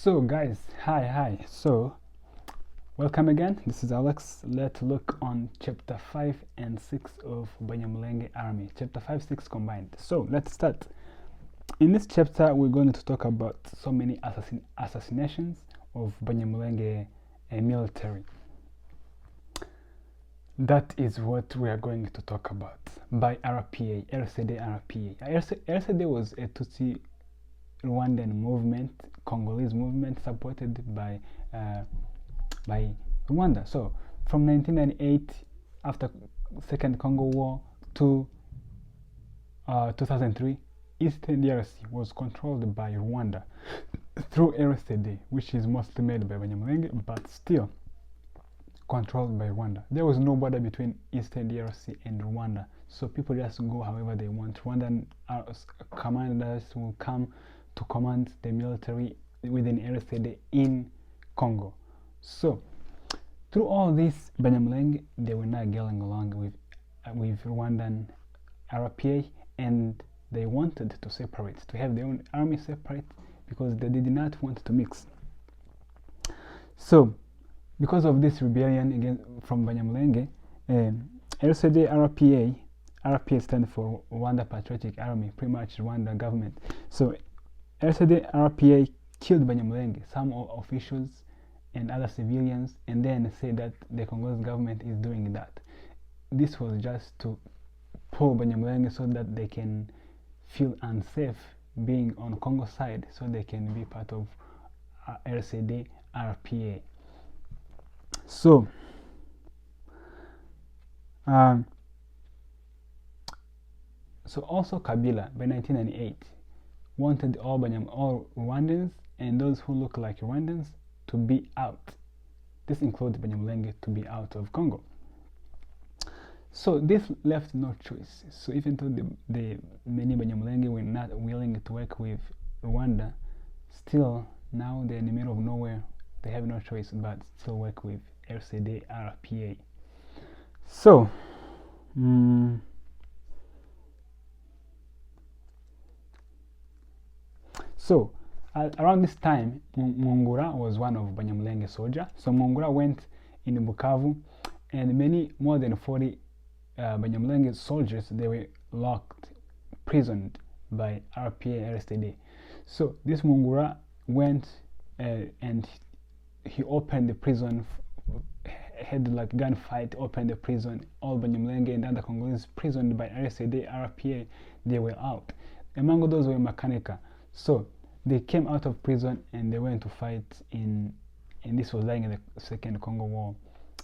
So guys, hi. So welcome again. This is Alex. Let's look on chapter 5 and 6 of Banyamulenge army. Chapter 5, 6 combined. So let's start. In this chapter, we're going to talk about so many assassinations of Banyamulenge military. That is what we are going to talk about by RPA, RCD RPA. RCD was a Tutsi Rwandan movement, Congolese movement supported by Rwanda. So from 1998, after Second Congo War, to 2003, Eastern DRC was controlled by Rwanda through RCD, which is mostly made by Banyamulenge, but still controlled by Rwanda. There was no border between Eastern DRC and Rwanda, so people just go however they want. Rwandan commanders will come to command the military within RCD in Congo. So through all this, Banyamulenge, they were not getting along with Rwandan RPA, and they wanted to separate, to have their own army separate, because they did not want to mix. So because of this rebellion against from Banyamulenge, RCD RPA stands for Rwanda Patriotic Army, pretty much Rwanda government. So RCD RPA killed Banyamulenge, some officials and other civilians, and then say that the Congolese government is doing that. This was just to pull Banyamulenge so that they can feel unsafe being on Congo side, so they can be part of RCD RPA. So also Kabila by 1998 wanted all Rwandans and those who look like Rwandans to be out. This includes Banyamulenge to be out of Congo. So this left no choice. So even though the many Banyamulenge were not willing to work with Rwanda, still now they're in the middle of nowhere. They have no choice but still work with RCD RPA. So around this time, Mungura was one of Banyamulenge soldiers. So Mungura went in Bukavu, and more than 40 Banyamulenge soldiers, they were locked, prisoned by RPA RCD. So this Mungura went and he opened the prison, had like gunfight, opened the prison. All Banyamulenge and other Congolese prisoned by RCD RPA, they were out. Among those were Makanika. So they came out of prison and they went to fight and this was during the Second Congo War.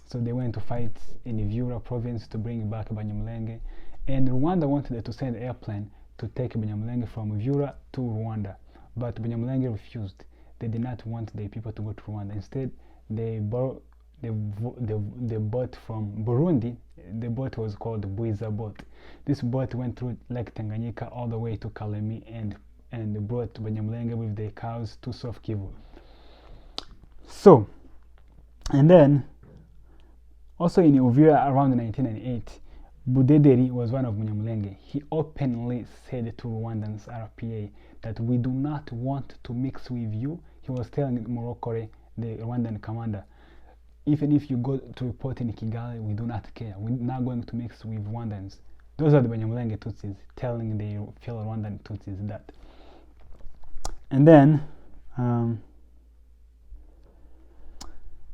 So they went to fight in Uvira province to bring back Banyamulenge, and Rwanda wanted to send an airplane to take Banyamulenge from Uvira to Rwanda, but Banyamulenge refused. They did not want the people to go to Rwanda. Instead, they borrowed the boat from Burundi. The boat was called the Buiza boat. This boat went through Lake Tanganyika all the way to Kalemi and brought Banyamulenge with the cows to South Kivu. So, and then also in Uvira around 1998, Budederi was one of Banyamulenge. He openly said to Rwandans RPA that we do not want to mix with you. He was telling Morokore, the Rwandan commander, even if you go to report in Kigali, we do not care. We're not going to mix with Rwandans. Those are the Banyamulenge Tutsis telling the fellow Rwandan Tutsis that. And then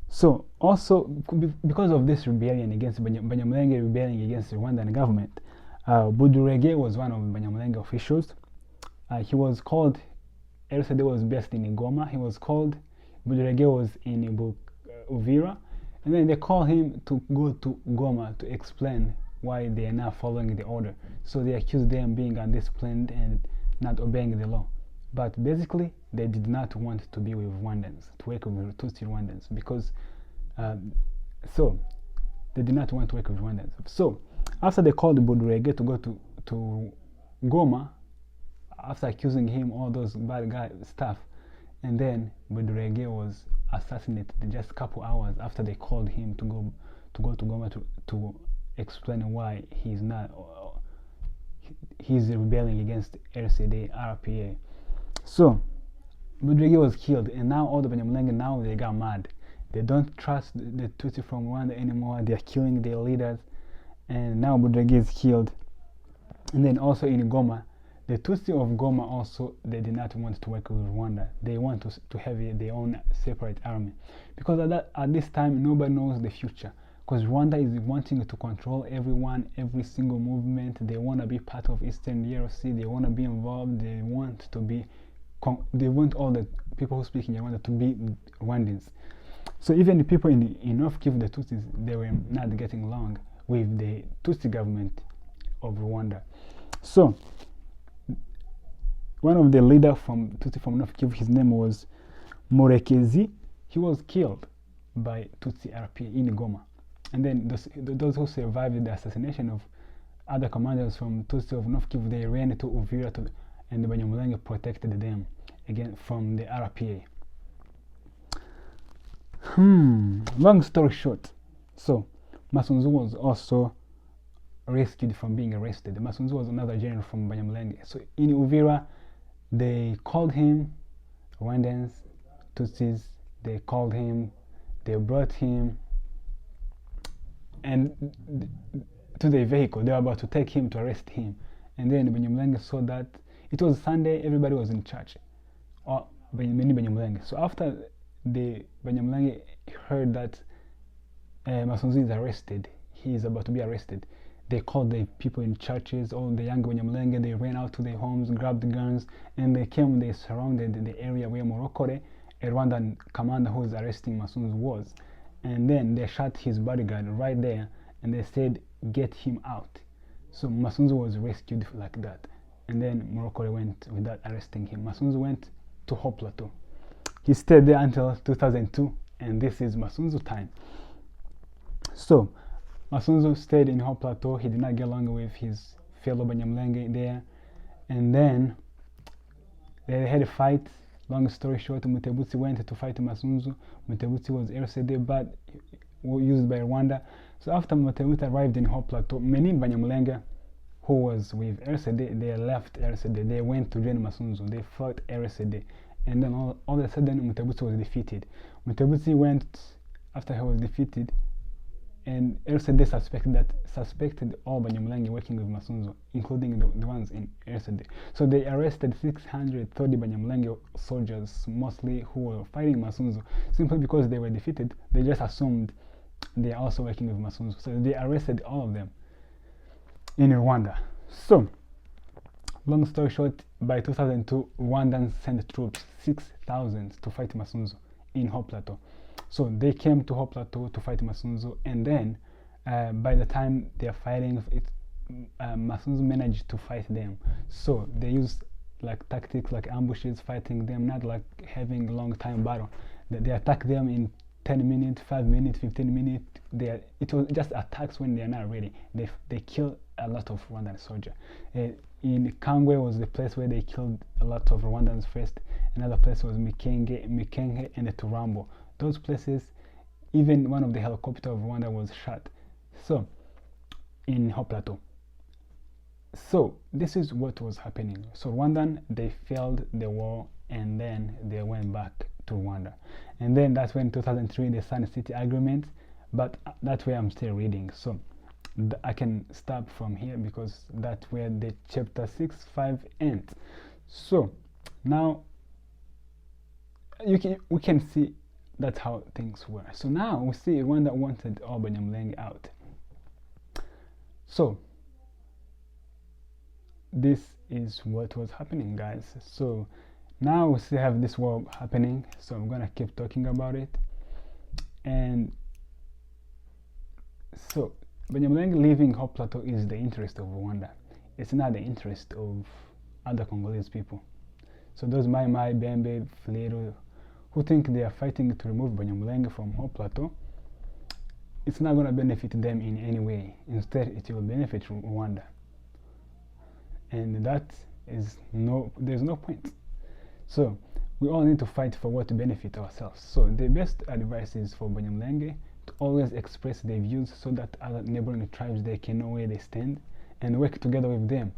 so also because of this rebellion against Banyamulenge rebelling against the Rwandan government, Budurege was one of Banyamulenge officials. He was called, RCD was based in Goma. He was called, Budurege was in Uvira, and then they called him to go to Goma to explain why they are not following the order. So they accused them being undisciplined and not obeying the law. But basically, they did not want to be with Rwandans, to work with Tutsi Rwandans, because so they did not want to work with Rwandans. So after they called Budurege to go to Goma, after accusing him all those bad guy stuff, and then Budurege was assassinated just a couple hours after they called him to go to Goma to explain why he's rebelling against RCD RPA. So Budrege was killed, and now all the Banyamulenge, now they got mad. They don't trust the Tutsi from Rwanda anymore. They are killing their leaders, and now Budrege is killed. And then also in Goma, the Tutsi of Goma also, they did not want to work with Rwanda. They want to have their own separate army, because at this time nobody knows the future. Because Rwanda is wanting to control everyone, every single movement. They want to be part of Eastern DRC. They want to be involved. They want all the people who speak in Rwanda to be Rwandans. So even the people in North Kivu, the Tutsis, they were not getting along with the Tutsi government of Rwanda. So one of the leaders from Tutsi from North Kivu, his name was Murekezi. He was killed by Tutsi RP in Goma. And then those who survived the assassination of other commanders from Tutsi of North Kivu, they ran to Uvira and the Banyamulenge protected them again from the RPA. Long story short, so Masunzu was also rescued from being arrested. Masunzu was another general from Banyamulenge. So in Uvira, they called him, Rwandans, Tutsis, they called him, they brought him and to the vehicle. They were about to take him to arrest him. And then Banyamulenge saw that it was Sunday, everybody was in church, or many Banyamulenge. So after the Banyamulenge heard that Masunzu is arrested, he is about to be arrested, they called the people in churches, all the young Banyamulenge, they ran out to their homes, grabbed the guns, and they came, they surrounded the area where Morokore, a Rwandan commander who was arresting Masunzu, was. And then they shot his bodyguard right there, and they said, get him out. So Masunzu was rescued like that. And then Morokore went without arresting him. Masunzu went to Haut Plateau. He stayed there until 2002, and this is Masunzu time. So Masunzu stayed in Haut Plateau. He did not get along with his fellow Banyamulenge there. And then they had a fight. Long story short, Mutebutsi went to fight Masunzu. Mutebutsi was RCD, but used by Rwanda. So after Mutebutsi arrived in Haut Plateau, many Banyamulenge who was with RCD, they left RCD. They went to join Masunzu. They fought RCD. And then all of a sudden, Mutebutsi was defeated. Mutebutsi went, after he was defeated, and RCD suspected all Banyamulenge working with Masunzu, including the ones in RCD. So they arrested 630 Banyamulenge soldiers, mostly who were fighting Masunzu, simply because they were defeated. They just assumed they are also working with Masunzu. So they arrested all of them in Rwanda. So long story short, by 2002, Rwandans sent troops, 6,000, to fight Masunzu in Haut Plateau. So they came to Haut Plateau to fight Masunzu, and then by the time they are fighting, Masunzu managed to fight them. So they used like tactics like ambushes, fighting them, not like having a long time battle. They attack them in 10 minutes, 5 minutes, 15 minutes. It was just attacks when they are not ready. They kill a lot of Rwandan soldiers. In Kangwe was the place where they killed a lot of Rwandans first. Another place was Mikenge, and the Turambo. Those places, even one of the helicopters of Rwanda was shot. So, in Haut Plateau. So, this is what was happening. So, Rwandan, they failed the war, and then they went back to Rwanda. And then that's when 2003 they signed a city agreement, but that's where I'm still reading. So, I can stop from here because that's where the chapter 6-5 ends. So, now we can see that's how things were. So now we see Rwanda wanted all Banyamulenge out. So this is what was happening, guys. So now we still have this war happening, so I'm gonna keep talking about it. And so Banyamulenge leaving Haut Plateau is the interest of Rwanda. It's not the interest of other Congolese people. So those Mai Mai, Bembe, Fulero, who think they are fighting to remove Banyamulenge from Haut Plateau, it's not going to benefit them in any way. Instead, it will benefit Rwanda. And that is there's no point. So we all need to fight for what to benefit ourselves. So the best advice is for Banyamulenge to always express their views so that other neighboring tribes, they can know where they stand and work together with them.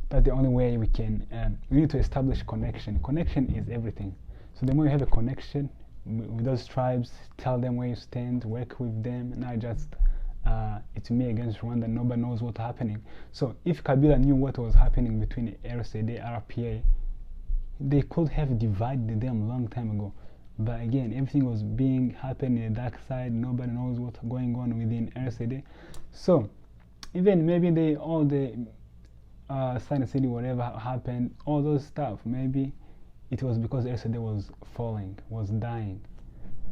That's the only way we can. We need to establish connection. Connection is everything. So the more you have a connection with those tribes, tell them where you stand, work with them, not just it's me against Rwanda, nobody knows what's happening. So if Kabila knew what was happening between RCD, RPA, they could have divided them long time ago. But again, everything was being happening in the dark side. Nobody knows what's going on within RCD. So even maybe all the Silent City, whatever happened, all those stuff, maybe it was because RCD was falling, was dying.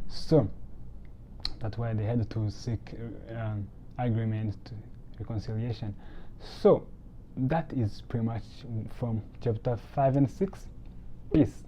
So that's why they had to seek agreement, reconciliation. So that is pretty much from chapter 5 and 6. Peace.